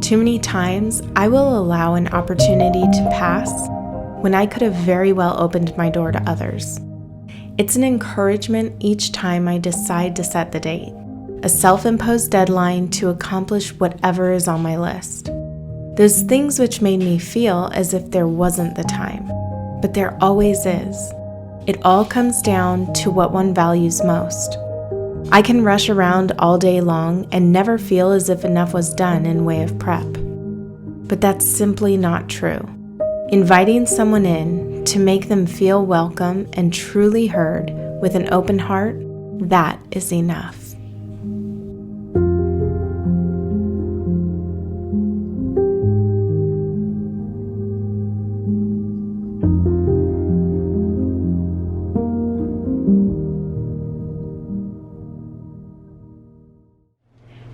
Too many times, I will allow an opportunity to pass when I could have very well opened my door to others. It's an encouragement each time I decide to set the date, a self-imposed deadline to accomplish whatever is on my list. Those things which made me feel as if there wasn't the time, but there always is. It all comes down to what one values most. I can rush around all day long and never feel as if enough was done in way of prep. But that's simply not true. Inviting someone in to make them feel welcome and truly heard with an open heart, that is enough.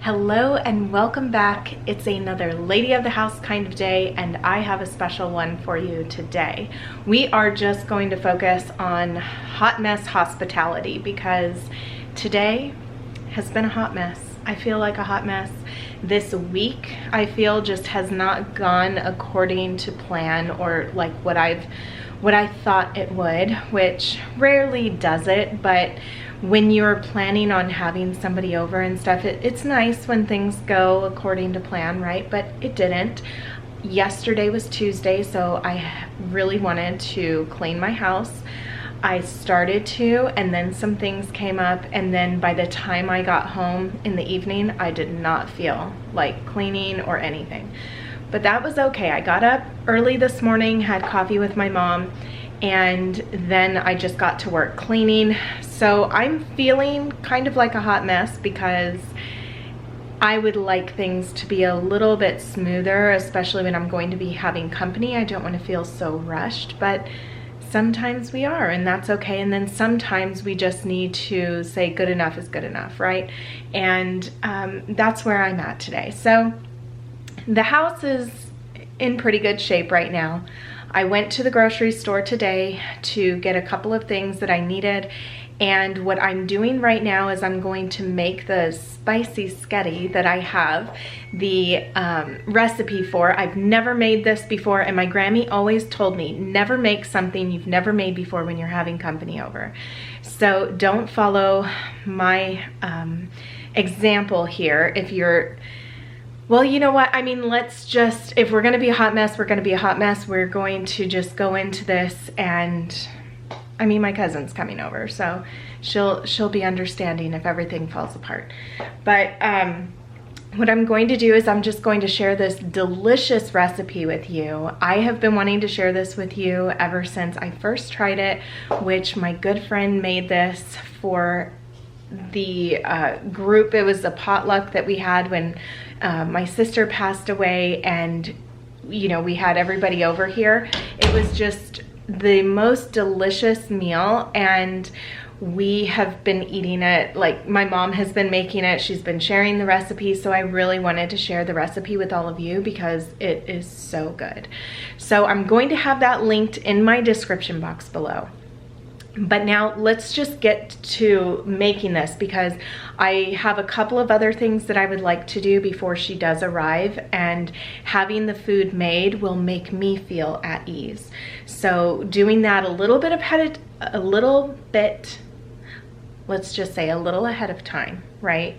Hello and welcome back. It's another lady of the house kind of day, and I have a special one for you today. We are just going to focus on hot mess hospitality because today has been a hot mess. I feel like a hot mess. This week I feel just has not gone according to plan or like what I thought it would, which rarely does it, but when you're planning on having somebody over and stuff, it's nice when things go according to plan, right? But it didn't. Yesterday was Tuesday, so I really wanted to clean my house. I started to, and then some things came up, and then by the time I got home in the evening, I did not feel like cleaning or anything. But that was okay. I got up early this morning, had coffee with my mom, and then I just got to work cleaning. So I'm feeling kind of like a hot mess because I would like things to be a little bit smoother, especially when I'm going to be having company. I don't want to feel so rushed, but sometimes we are, and that's okay. And then sometimes we just need to say good enough is good enough, right? And that's where I'm at today. So the house is in pretty good shape right now. I went to the grocery store today to get a couple of things that I needed, and what I'm doing right now is I'm going to make the spicy sketty that I have the recipe for. I've never made this before, and my Grammy always told me never make something you've never made before when you're having company over. So don't follow my example here if you're, well, you know what? I mean, let's just, if we're gonna be a hot mess, we're gonna be a hot mess. We're going to just go into this, and I mean, my cousin's coming over, so she'll be understanding if everything falls apart. But what I'm going to do is I'm just going to share this delicious recipe with you. I have been wanting to share this with you ever since I first tried it, which my good friend made this for the group. It was a potluck that we had when my sister passed away, and you know, we had everybody over here. It was just the most delicious meal, and we have been eating it. Like, my mom has been making it, she's been sharing the recipe, so I really wanted to share the recipe with all of you because it is so good. So I'm going to have that linked in my description box below. But now let's just get to making this because I have a couple of other things that I would like to do before she does arrive, and having the food made will make me feel at ease. So doing that a little bit let's just say a little ahead of time, right,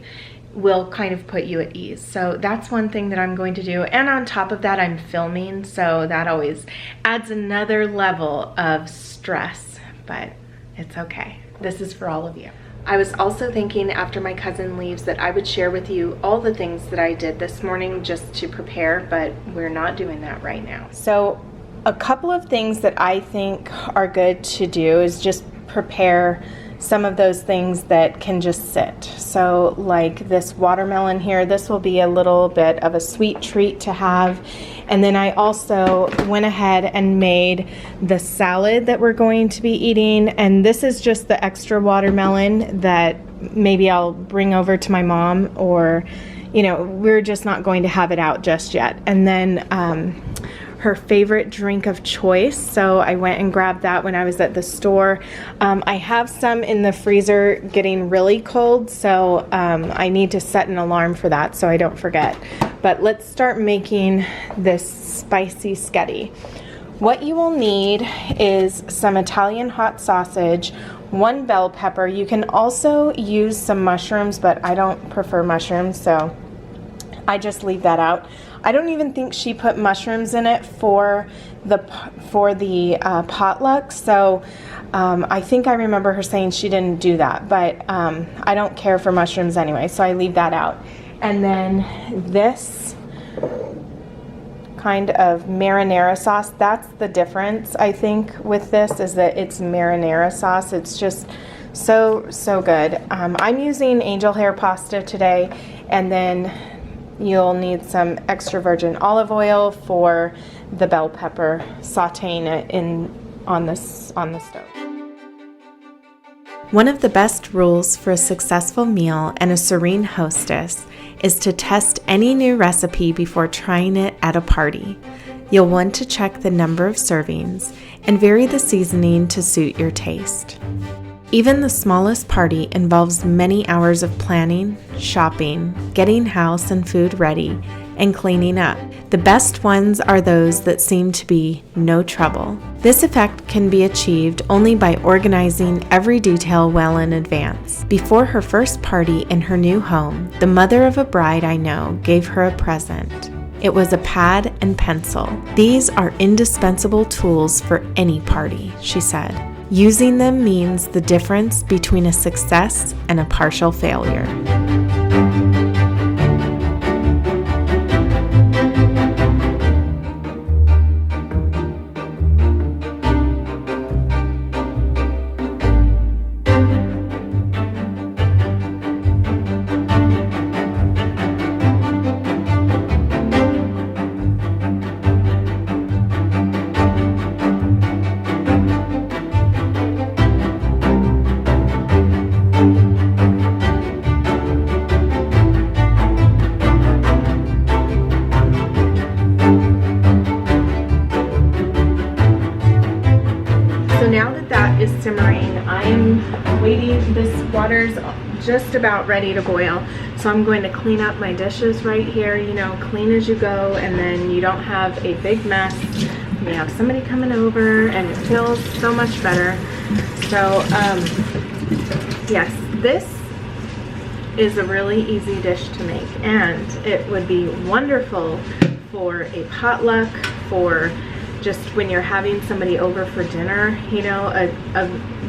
will kind of put you at ease. So that's one thing that I'm going to do. And on top of that, I'm filming, so that always adds another level of stress, but it's okay. This is for all of you. I was also thinking after my cousin leaves that I would share with you all the things that I did this morning just to prepare, but we're not doing that right now. So a couple of things that I think are good to do is just prepare some of those things that can just sit. So like this watermelon here, this will be a little bit of a sweet treat to have. And then I also went ahead and made the salad that we're going to be eating. And this is just the extra watermelon that maybe I'll bring over to my mom, or, you know, we're just not going to have it out just yet. And then her favorite drink of choice, so I went and grabbed that when I was at the store. I have some in the freezer getting really cold, so I need to set an alarm for that so I don't forget. But let's start making this spicy sketty. What you will need is some Italian hot sausage, 1 bell pepper. You can also use some mushrooms, but I don't prefer mushrooms, so I just leave that out. I don't even think she put mushrooms in it for the potluck, so I think I remember her saying she didn't do that, but I don't care for mushrooms anyway, so I leave that out. And then this kind of marinara sauce, that's the difference I think with this, is that it's marinara sauce. It's just so good. I'm using angel hair pasta today, and then you'll need some extra virgin olive oil for the bell pepper, sauteing it on the stove. One of the best rules for a successful meal and a serene hostess is to test any new recipe before trying it at a party. You'll want to check the number of servings and vary the seasoning to suit your taste. Even the smallest party involves many hours of planning, shopping, getting house and food ready, and cleaning up. The best ones are those that seem to be no trouble. This effect can be achieved only by organizing every detail well in advance. Before her first party in her new home, the mother of a bride I know gave her a present. It was a pad and pencil. These are indispensable tools for any party, she said. Using them means the difference between a success and a partial failure. Simmering. I am waiting. This water's just about ready to boil, so I'm going to clean up my dishes right here, you know, clean as you go, and then you don't have a big mess. You have somebody coming over and it feels so much better. So yes, this is a really easy dish to make, and it would be wonderful for a potluck, for just when you're having somebody over for dinner, you know, a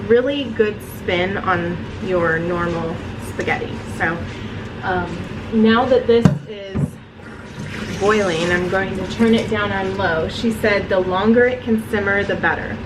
really good spin on your normal spaghetti. So now that this is boiling, I'm going to turn it down on low. She said the longer it can simmer, the better.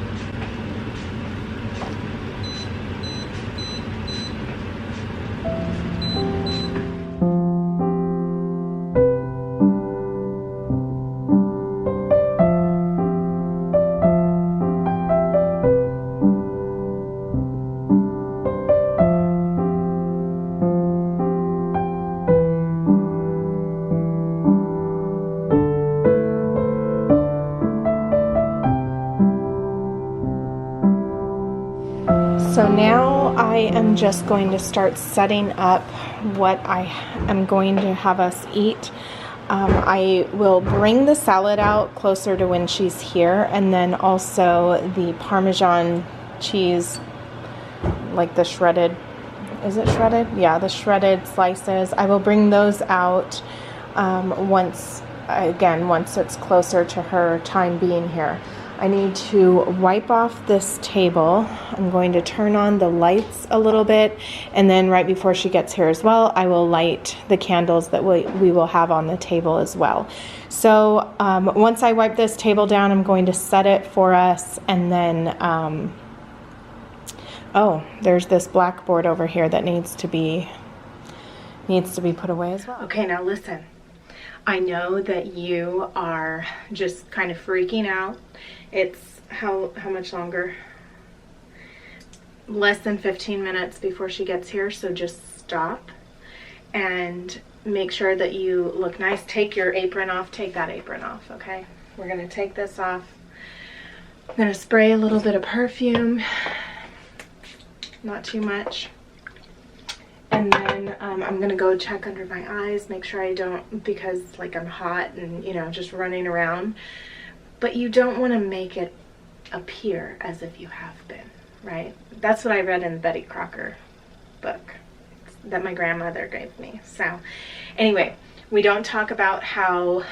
So now I am just going to start setting up what I am going to have us eat. I will bring the salad out closer to when she's here, and then also the Parmesan cheese, like the shredded, is it shredded? Yeah, the shredded slices. I will bring those out once it's closer to her time being here. I need to wipe off this table. I'm going to turn on the lights a little bit, and then right before she gets here as well, I will light the candles that we will have on the table as well. So once I wipe this table down, I'm going to set it for us, and then oh, there's this blackboard over here that needs to be put away as well. Okay, now listen. I know that you are just kind of freaking out. It's how much longer? Less than 15 minutes before she gets here, so just stop and make sure that you look nice. Take your apron off. Take that apron off, okay? We're going to take this off. I'm going to spray a little bit of perfume. Not too much. And then I'm gonna go check under my eyes, make sure I don't, because like I'm hot and, you know, just running around. But you don't want to make it appear as if you have been, right? That's what I read in the Betty Crocker book that my grandmother gave me. So anyway, we don't talk about how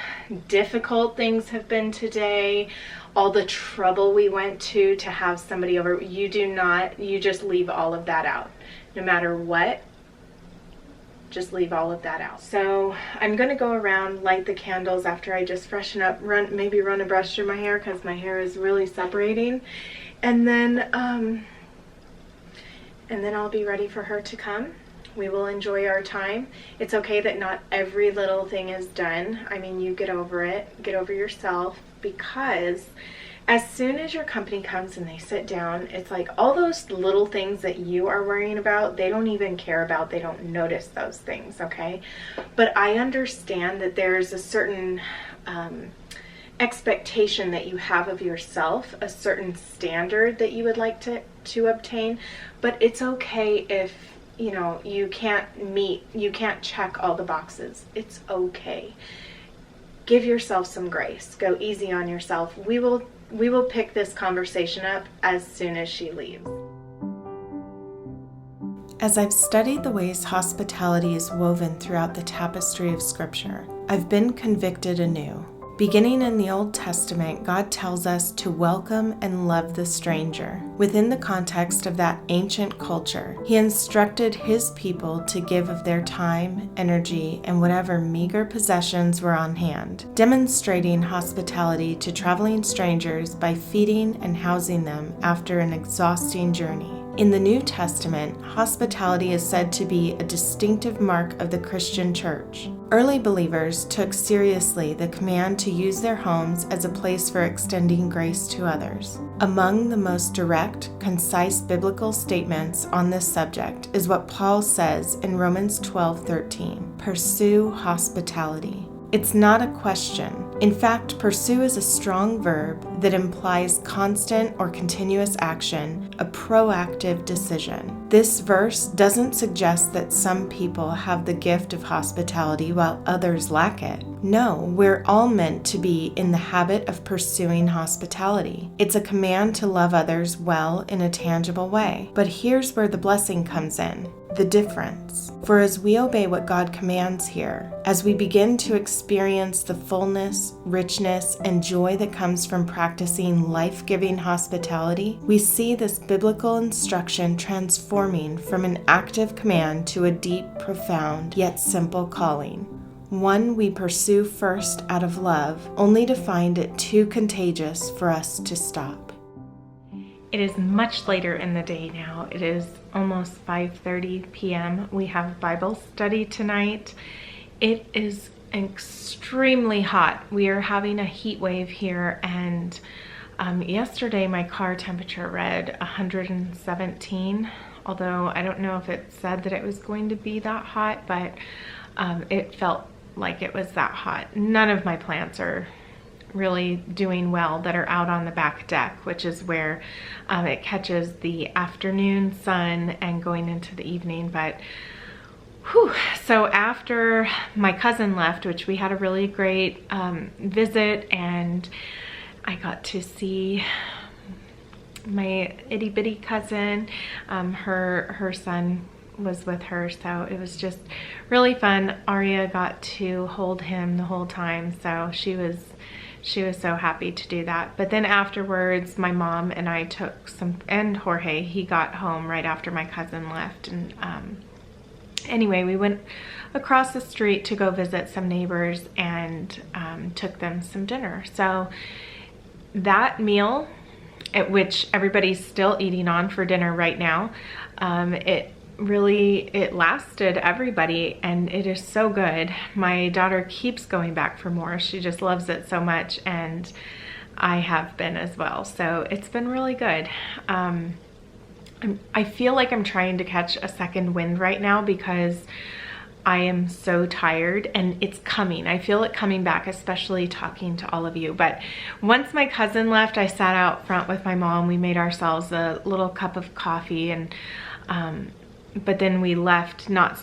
difficult things have been today, all the trouble we went to have somebody over. You do not, you just leave all of that out. No matter what, just leave all of that out. So I'm gonna go around, light the candles after I just freshen up, maybe run a brush through my hair because my hair is really separating, and then I'll be ready for her to come. We will enjoy our time. It's okay that not every little thing is done. I mean, you get over it, get over yourself, because as soon as your company comes and they sit down, it's like all those little things that you are worrying about, they don't even care about, they don't notice those things, okay? But I understand that there's a certain expectation that you have of yourself, a certain standard that you would like to obtain, but it's okay if, you know, you can't check all the boxes. It's okay. Give yourself some grace. Go easy on yourself. We will pick this conversation up as soon as she leaves. As I've studied the ways hospitality is woven throughout the tapestry of Scripture, I've been convicted anew. Beginning in the Old Testament, God tells us to welcome and love the stranger. Within the context of that ancient culture, He instructed His people to give of their time, energy, and whatever meager possessions were on hand, demonstrating hospitality to traveling strangers by feeding and housing them after an exhausting journey. In the New Testament, hospitality is said to be a distinctive mark of the Christian church. Early believers took seriously the command to use their homes as a place for extending grace to others. Among the most direct, concise biblical statements on this subject is what Paul says in Romans 12:13, "Pursue hospitality." It's not a question. In fact, pursue is a strong verb that implies constant or continuous action, a proactive decision. This verse doesn't suggest that some people have the gift of hospitality while others lack it. No, we're all meant to be in the habit of pursuing hospitality. It's a command to love others well in a tangible way. But here's where the blessing comes in. The difference. For as we obey what God commands here, as we begin to experience the fullness, richness, and joy that comes from practicing life-giving hospitality, we see this biblical instruction transforming from an active command to a deep, profound, yet simple calling. One we pursue first out of love, only to find it too contagious for us to stop. It is much later in the day now. It is almost 5:30 p.m. We have Bible study tonight. It is extremely hot. We are having a heat wave here, and yesterday my car temperature read 117, although I don't know if it said that it was going to be that hot, but it felt like it was that hot. None of my plants are really doing well that are out on the back deck, which is where it catches the afternoon sun and going into the evening. But whew, so after my cousin left, which we had a really great visit, and I got to see my itty bitty cousin, her son was with her, so it was just really fun. Aria got to hold him the whole time, so she was so happy to do that. But then afterwards, my mom and I took some, and Jorge, he got home right after my cousin left. And anyway, we went across the street to go visit some neighbors and took them some dinner. So that meal, at which everybody's still eating on for dinner right now, it lasted everybody, and it is so good. My daughter keeps going back for more. She just loves it so much, and I have been as well. So it's been really good. I feel like I'm trying to catch a second wind right now because I am so tired, and it's coming. I feel it coming back, especially talking to all of you. But once my cousin left, I sat out front with my mom. We made ourselves a little cup of coffee, and but then we left not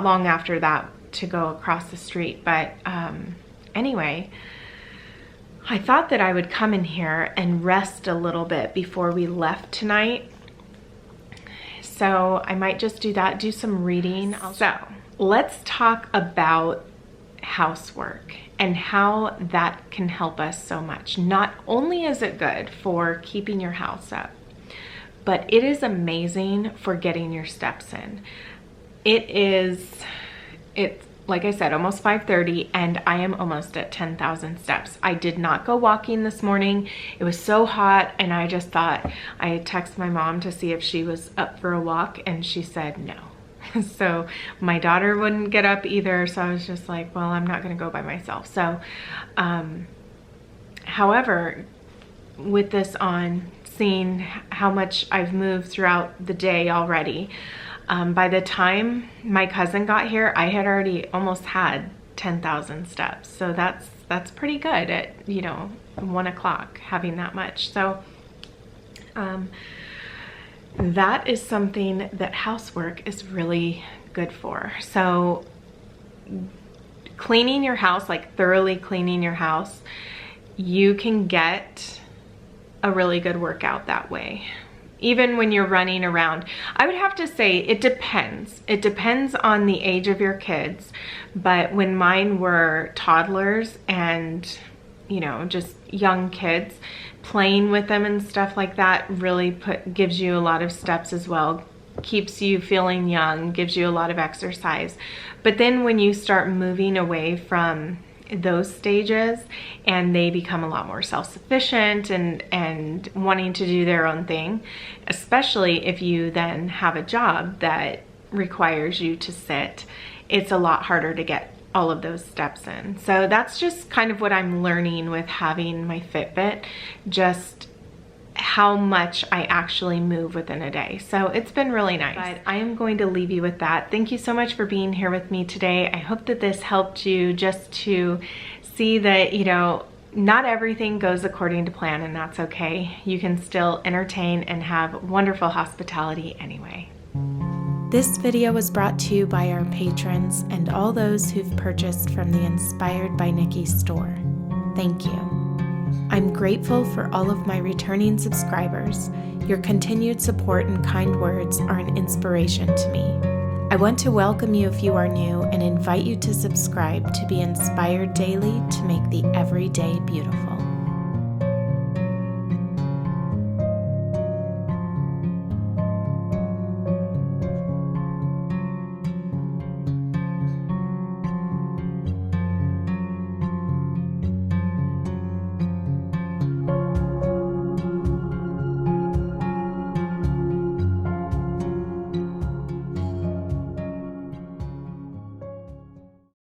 long after that to go across the street. But anyway, I thought that I would come in here and rest a little bit before we left tonight. So I might just do that, do some reading. So let's talk about housework and how that can help us so much. Not only is it good for keeping your house up, but it is amazing for getting your steps in. It's like I said, almost 5:30, and I am almost at 10,000 steps. I did not go walking this morning. It was so hot, and I just thought, I texted my mom to see if she was up for a walk, and she said no. So my daughter wouldn't get up either, so I was just like, well, I'm not gonna go by myself. So, however, with this on, seeing how much I've moved throughout the day already, by the time my cousin got here, I had already almost had 10,000 steps. So that's pretty good at, you know, 1 o'clock having that much. So that is something that housework is really good for. So cleaning your house, like thoroughly cleaning your house, you can get a really good workout that way. Even when you're running around, I would have to say it depends. It depends on the age of your kids. But when mine were toddlers and, you know, just young kids, playing with them and stuff like that really gives you a lot of steps as well. Keeps you feeling young, gives you a lot of exercise. But then when you start moving away from those stages and they become a lot more self-sufficient and wanting to do their own thing, especially if you then have a job that requires you to sit, it's a lot harder to get all of those steps in. So that's just kind of what I'm learning with having my Fitbit, just how much I actually move within a day. So it's been really nice. But I am going to leave you with that. Thank you so much for being here with me today. I hope that this helped you just to see that, you know, not everything goes according to plan, and that's okay. You can still entertain and have wonderful hospitality anyway. This video was brought to you by our patrons and all those who've purchased from the Inspired by Nikki store. Thank you. I'm grateful for all of my returning subscribers. Your continued support and kind words are an inspiration to me. I want to welcome you if you are new and invite you to subscribe to be inspired daily to make the everyday beautiful.